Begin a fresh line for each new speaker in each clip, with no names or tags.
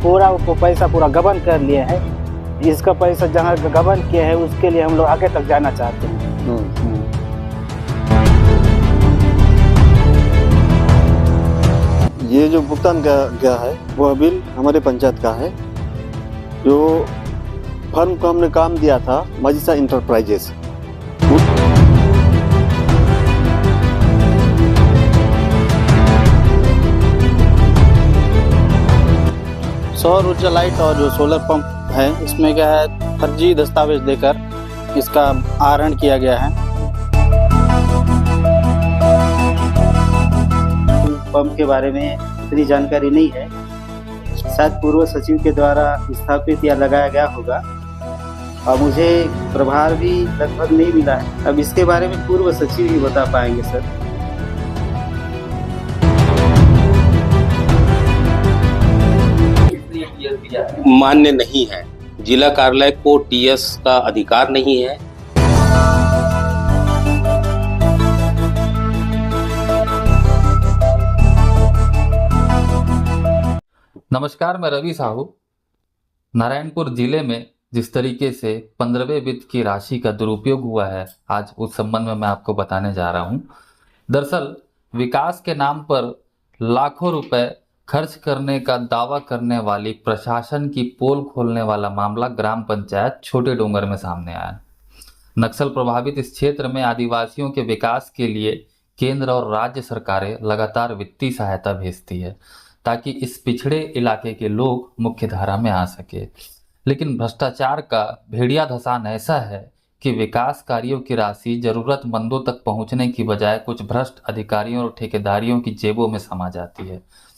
पूरा वो पैसा पूरा गबन कर लिए है। इसका पैसा जहाँ गबन किया है उसके लिए हम लोग आगे तक जाना चाहते हैं।
ये जो भुगतान गया है वह बिल हमारे पंचायत का है। जो फर्म को हमने काम दिया था मजीसा इंटरप्राइजेस,
सौर ऊर्जा लाइट और जो सोलर पंप है इसमें क्या है, फर्जी दस्तावेज देकर इसका आहरण किया गया है। पंप के बारे में इतनी जानकारी नहीं है, शायद पूर्व सचिव के द्वारा स्थापित या लगाया गया होगा और मुझे प्रभार भी लगभग नहीं मिला है। अब इसके बारे में पूर्व सचिव ही बता पाएंगे सर।
मान्य नहीं है, जिला कार्यालय को टीएस का अधिकार नहीं है।
नमस्कार, मैं रवि साहू। नारायणपुर जिले में जिस तरीके से 15वें वित्त की राशि का दुरुपयोग हुआ है, आज उस संबंध में मैं आपको बताने जा रहा हूं। दरअसल विकास के नाम पर लाखों रुपए खर्च करने का दावा करने वाली प्रशासन की पोल खोलने वाला मामला ग्राम पंचायत छोटे डोंगर में सामने आया। नक्सल प्रभावित इस क्षेत्र में आदिवासियों के विकास के लिए केंद्र और राज्य सरकारें लगातार वित्तीय सहायता भेजती है ताकि इस पिछड़े इलाके के लोग मुख्य धारा में आ सके। लेकिन भ्रष्टाचार का भेड़िया धसान ऐसा है कि विकास कार्यों की राशि जरूरतमंदों तक पहुंचने की बजाय कुछ भ्रष्ट अधिकारियों और ठेकेदारियों की जेबों में समा जाती है।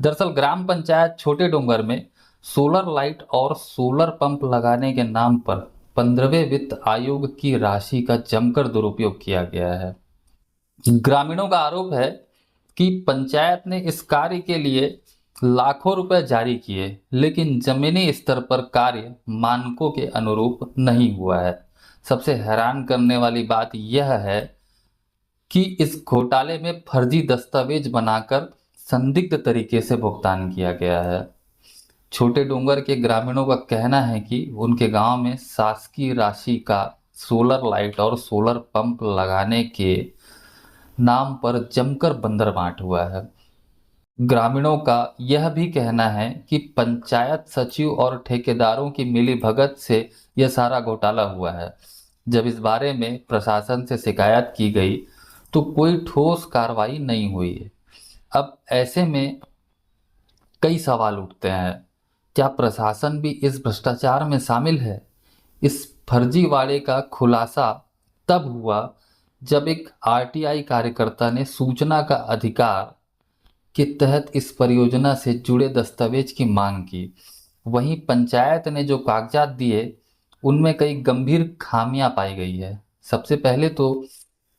दरअसल ग्राम पंचायत छोटे डोंगर में सोलर लाइट और सोलर पंप लगाने के नाम पर 15वें वित्त आयोग की राशि का जमकर दुरुपयोग किया गया है। ग्रामीणों का आरोप है कि पंचायत ने इस कार्य के लिए लाखों रुपए जारी किए, लेकिन जमीनी स्तर पर कार्य मानकों के अनुरूप नहीं हुआ है। सबसे हैरान करने वाली बात यह है कि इस घोटाले में फर्जी दस्तावेज बनाकर संदिग्ध तरीके से भुगतान किया गया है। छोटे डोंगर के ग्रामीणों का कहना है कि उनके गांव में शासकीय राशि का सोलर लाइट और सोलर पंप लगाने के नाम पर जमकर बंदरबांट हुआ है। ग्रामीणों का यह भी कहना है कि पंचायत सचिव और ठेकेदारों की मिलीभगत से यह सारा घोटाला हुआ है। जब इस बारे में प्रशासन से शिकायत की गई तो कोई ठोस कार्रवाई नहीं हुई है। अब ऐसे में कई सवाल उठते हैं, क्या प्रशासन भी इस भ्रष्टाचार में शामिल है? इस फर्जीवाड़े का खुलासा तब हुआ जब एक आरटीआई कार्यकर्ता ने सूचना का अधिकार के तहत इस परियोजना से जुड़े दस्तावेज की मांग की। वहीं पंचायत ने जो कागजात दिए उनमें कई गंभीर खामियां पाई गई है। सबसे पहले तो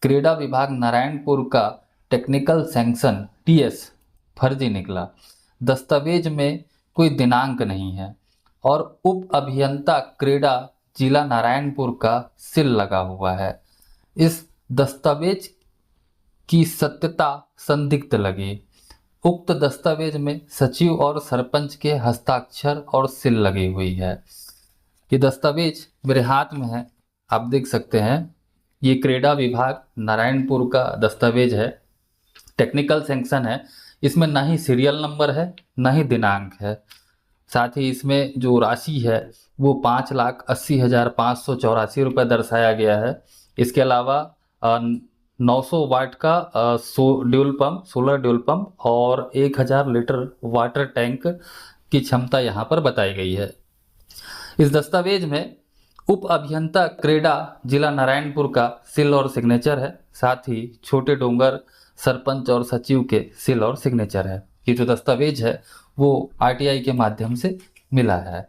क्रीड़ा विभाग नारायणपुर का टेक्निकल सैंक्शन टीएस फर्जी निकला। दस्तावेज में कोई दिनांक नहीं है और उप अभियंता क्रीड़ा जिला नारायणपुर का सील लगा हुआ है। इस दस्तावेज की सत्यता संदिग्ध लगी। उक्त दस्तावेज में सचिव और सरपंच के हस्ताक्षर और सील लगी हुई है। ये दस्तावेज मेरे हाथ में है, आप देख सकते हैं। ये क्रीड़ा विभाग नारायणपुर का दस्तावेज है, टेक्निकल सैंक्शन है। इसमें ना ही सीरियल नंबर है ना ही दिनांक है। साथ ही इसमें जो राशि है वो 5,80,584 रुपये दर्शाया गया है। इसके अलावा 900 वाट का सोलर ड्यूल पंप और 1000 लीटर वाटर टैंक की क्षमता यहाँ पर बताई गई है। इस दस्तावेज में उप अभियंता क्रीड़ा जिला नारायणपुर का सील और सिग्नेचर है। साथ ही छोटे डोंगर सरपंच और सचिव के सील और सिग्नेचर है। ये जो दस्तावेज है वो आरटीआई के माध्यम से मिला है।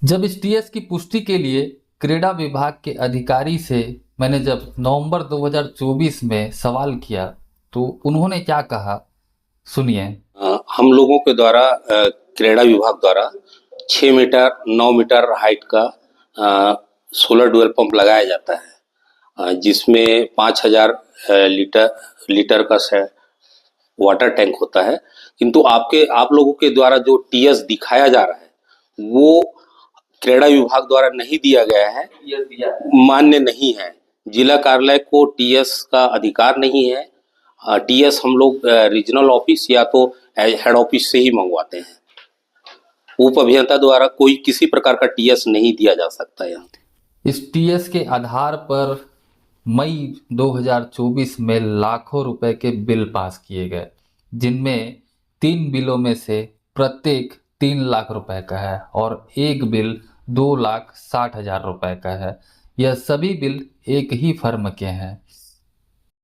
जब इस टीएस की पुष्टि के लिए क्रीड़ा विभाग के अधिकारी से मैंने जब नवंबर 2024 में सवाल किया तो उन्होंने क्या कहा, सुनिए।
हम लोगों के द्वारा क्रीड़ा विभाग द्वारा 6 मीटर 9 मीटर हाइट का सोलर ड्यूल पंप लगाया जाता है, जिसमें 5000 लीटर का वाटर टैंक होता है। किंतु आप लोगों के द्वारा जो टीएस दिखाया जा रहा है वो क्रेडा विभाग द्वारा नहीं दिया गया है, मान्य नहीं है। जिला कार्यालय को टीएस का अधिकार नहीं है। टीएस हम लोग रीजनल ऑफिस या तो हेड ऑफिस से ही मंगवाते हैं। उप अभियंता द्वारा कोई किसी प्रकार का टीएस नहीं दिया जा सकता यहाँ।
इस टीएस के आधार पर मई 2024 में लाखों रुपए के बिल पास किए गए, जिनमें 3 बिलों में से प्रत्येक 3 लाख रुपए का है और एक बिल 2,60,000 रुपए का है। यह सभी बिल एक ही फर्म के हैं।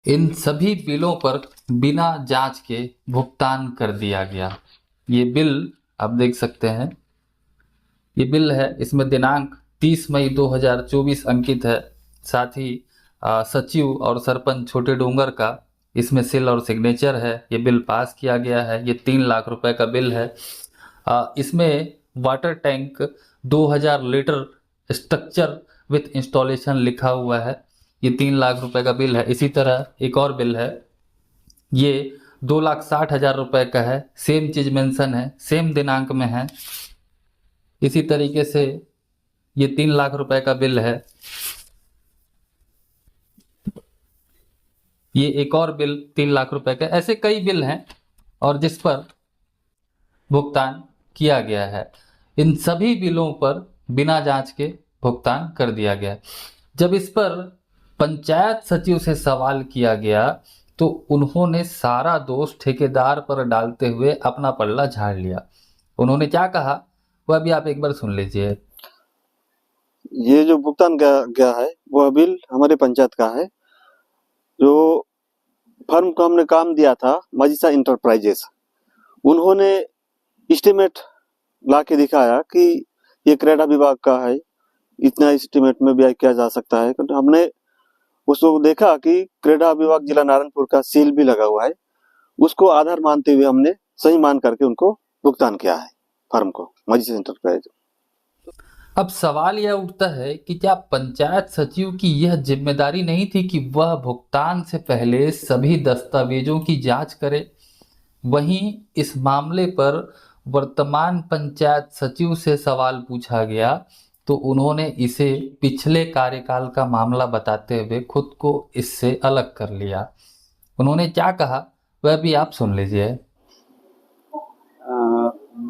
इन सभी बिलों पर बिना जांच के भुगतान कर दिया गया। ये बिल आप देख सकते हैं, ये बिल है, इसमें दिनांक 30 मई 2024 अंकित है। साथ ही सचिव और सरपंच छोटे डोंगर का इसमें सील और सिग्नेचर है। ये बिल पास किया गया है। ये 3 लाख रुपए का बिल है। इसमें water tank 2000 litre structure with installation लिखा हुआ है। ये 3 लाख रुपए का बिल है। इसी तरह एक और बिल है, ये 2,60,000 रुपए का है। सेम चीज मेंशन है, सेम दिनांक में है। इसी तरीके से ये 3 लाख रुपए का बिल है। ये एक और बिल 3 लाख रुपए का। ऐसे कई बिल हैं और जिस पर भुगतान किया गया है। इन सभी बिलों पर बिना जांच के भुगतान कर दिया गया। जब इस पर पंचायत सचिव से सवाल किया गया तो उन्होंने सारा दोष ठेकेदार पर डालते हुए अपना पल्ला झाड़ लिया। उन्होंने क्या कहा वह भी आप एक बार सुन लीजिए।
ये जो भुगतान गया है वह बिल हमारे पंचायत का है। जो फर्म को हमने काम दिया था मजीसा इंटरप्राइजेस, उन्होंने एस्टीमेट ला के दिखाया कि ये क्रेडा विभाग का है, इतना एस्टीमेट में व्यय किया जा सकता है। तो हमने उसको देखा कि क्रेडा विभाग जिला नारायणपुर का सील भी लगा हुआ है। उसको आधार मानते हुए हमने सही मान करके उनको भुगतान किया है, फर्म को मजीसा इंटरप्राइज।
अब सवाल यह उठता है कि क्या पंचायत सचिव की यह जिम्मेदारी नहीं थी कि वह भुगतान से पहले सभी दस्तावेजों की जांच करे। वहीं इस मामले पर वर्तमान पंचायत सचिव से सवाल पूछा गया तो उन्होंने इसे पिछले कार्यकाल का मामला बताते हुए खुद को इससे अलग कर लिया। उन्होंने क्या कहा वह भी आप सुन लीजिए।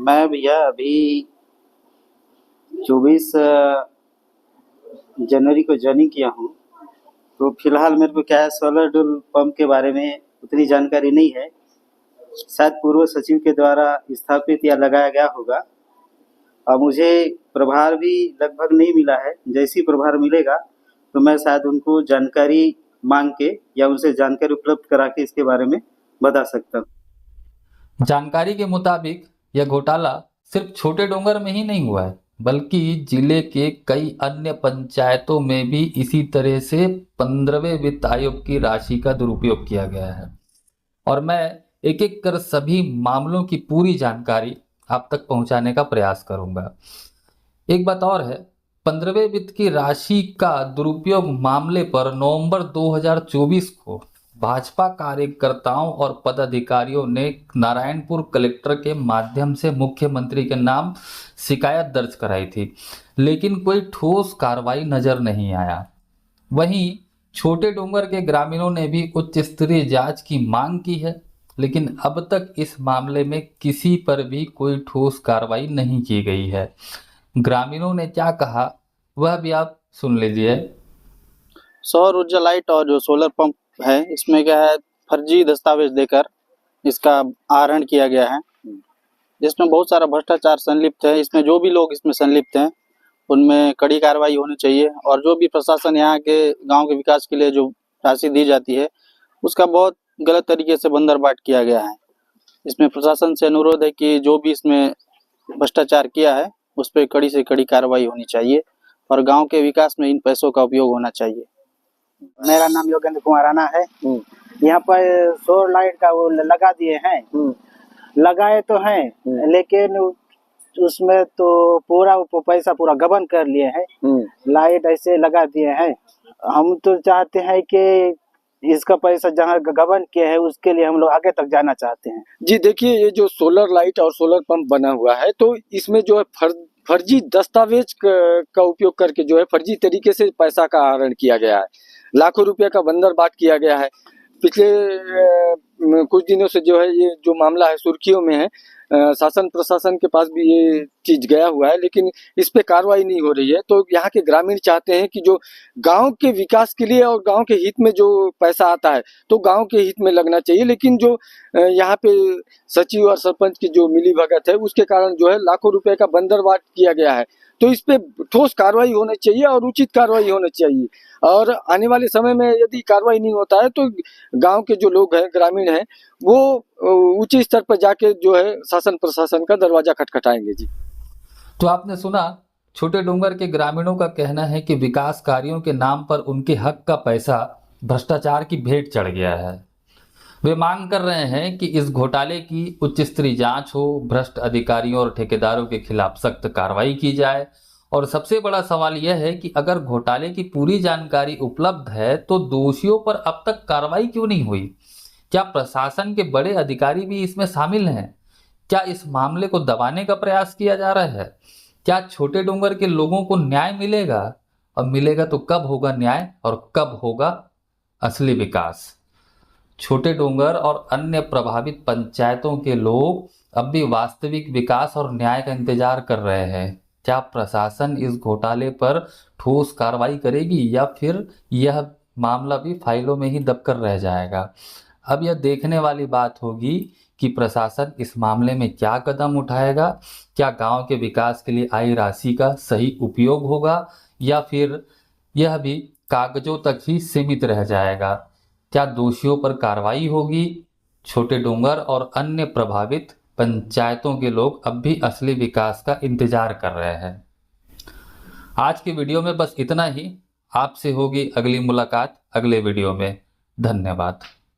मैं भैया अभी 24 जनवरी को ज्वाइनिंग किया हूँ। तो फिलहाल मेरे को क्या है, सोलर डुल पंप के बारे में उतनी जानकारी नहीं है। शायद पूर्व सचिव के द्वारा स्थापित या लगाया गया होगा और मुझे प्रभार भी लगभग नहीं मिला है। जैसी प्रभार मिलेगा तो मैं शायद उनको जानकारी मांग के या उनसे जानकारी उपलब्ध करा के इसके बारे में बता सकता हूँ।
जानकारी के मुताबिक यह घोटाला सिर्फ छोटे डोंगर में ही नहीं हुआ है, बल्कि जिले के कई अन्य पंचायतों में भी इसी तरह से 15वें वित्त आयोग की राशि का दुरुपयोग किया गया है। और मैं एक एक कर सभी मामलों की पूरी जानकारी आप तक पहुंचाने का प्रयास करूंगा। एक बात और है, 15वें वित्त की राशि का दुरुपयोग मामले पर नवंबर 2024 को भाजपा कार्यकर्ताओं और पदाधिकारियों ने नारायणपुर कलेक्टर के माध्यम से मुख्यमंत्री के नाम शिकायत दर्ज कराई थी, लेकिन कोई ठोस कार्रवाई नजर नहीं आया। वहीं छोटे डोंगर के ग्रामीणों ने भी उच्च स्तरीय जांच की मांग की है, लेकिन अब तक इस मामले में किसी पर भी कोई ठोस कार्रवाई नहीं की गई है। ग्रामीणों ने क्या कहा वह भी आप सुन लीजिए।
सौर ऊर्जा लाइट और जो सोलर पंप है, इसमें क्या है, फर्जी दस्तावेज देकर इसका आहरण किया गया है, जिसमें बहुत सारा भ्रष्टाचार संलिप्त है। इसमें जो भी लोग इसमें संलिप्त हैं उनमें कड़ी कार्रवाई होनी चाहिए। और जो भी प्रशासन यहाँ के गांव के विकास के लिए जो राशि दी जाती है उसका बहुत गलत तरीके से बंदरबाट किया गया है। इसमें प्रशासन से अनुरोध है कि जो भी इसमें भ्रष्टाचार किया है उस पर कड़ी से कड़ी कार्रवाई होनी चाहिए और गांव के विकास में इन पैसों का उपयोग होना चाहिए।
मेरा नाम योगेंद्र कुमार राणा है। यहाँ पर सौर लाइट का वो लगा दिए हैं, लगाए तो हैं, लेकिन उसमें तो पूरा पैसा पूरा गबन कर लिए हैं। लाइट ऐसे लगा दिए हैं। हम तो चाहते हैं कि इसका पैसा जहाँ गबन किया है उसके लिए हम लोग आगे तक जाना चाहते हैं।
जी देखिए, ये जो सोलर लाइट और सोलर पंप बना हुआ है तो इसमें जो है फर्जी दस्तावेज का उपयोग करके जो है फर्जी तरीके से पैसा का आहरण किया गया है। लाखों रुपए का बंदरबाट किया गया है। पिछले कुछ दिनों से जो है ये जो मामला है सुर्खियों में है। शासन प्रशासन के पास भी ये चीज गया हुआ है, लेकिन इस पे कार्रवाई नहीं हो रही है। तो यहाँ के ग्रामीण चाहते हैं कि जो गांव के विकास के लिए और गांव के हित में जो पैसा आता है तो गांव के हित में लगना चाहिए, लेकिन जो यहाँ पे सचिव और सरपंच की जो मिली भगत है उसके कारण जो है लाखों रुपए का बंदरबाट किया गया है। तो इस पे ठोस कार्रवाई होनी चाहिए और उचित कार्रवाई होनी चाहिए। और आने वाले समय में यदि कार्रवाई नहीं होता है तो गांव के जो लोग हैं, ग्रामीण हैं, वो उच्च स्तर पर जाके जो है शासन प्रशासन का दरवाजा खटखटाएंगे। जी,
तो आपने सुना, छोटे डूंगर के ग्रामीणों का कहना है कि विकास कार्यों के नाम पर उनके हक का पैसा भ्रष्टाचार की भेंट चढ़ गया है। वे मांग कर रहे हैं कि इस घोटाले की उच्च स्तरीय जांच हो, भ्रष्ट अधिकारियों और ठेकेदारों के खिलाफ सख्त कार्रवाई की जाए। और सबसे बड़ा सवाल यह है कि अगर घोटाले की पूरी जानकारी उपलब्ध है तो दोषियों पर अब तक कार्रवाई क्यों नहीं हुई? क्या प्रशासन के बड़े अधिकारी भी इसमें शामिल हैं? क्या इस मामले को दबाने का प्रयास किया जा रहा है? क्या छोटे डूंगर के लोगों को न्याय मिलेगा? और मिलेगा तो कब होगा न्याय और कब होगा असली विकास? छोटे डूंगर और अन्य प्रभावित पंचायतों के लोग अब भी वास्तविक विकास और न्याय का इंतजार कर रहे हैं। क्या प्रशासन इस घोटाले पर ठोस कार्रवाई करेगी या फिर यह मामला भी फाइलों में ही दबकर रह जाएगा? अब यह देखने वाली बात होगी कि प्रशासन इस मामले में क्या कदम उठाएगा। क्या गांव के विकास के लिए आई राशि का सही उपयोग होगा या फिर यह भी कागजों तक ही सीमित रह जाएगा? क्या दोषियों पर कार्रवाई होगी? छोटे डूंगर और अन्य प्रभावित पंचायतों के लोग अब भी असली विकास का इंतजार कर रहे हैं। आज की वीडियो में बस इतना ही। आपसे होगी अगली मुलाकात अगले वीडियो में। धन्यवाद।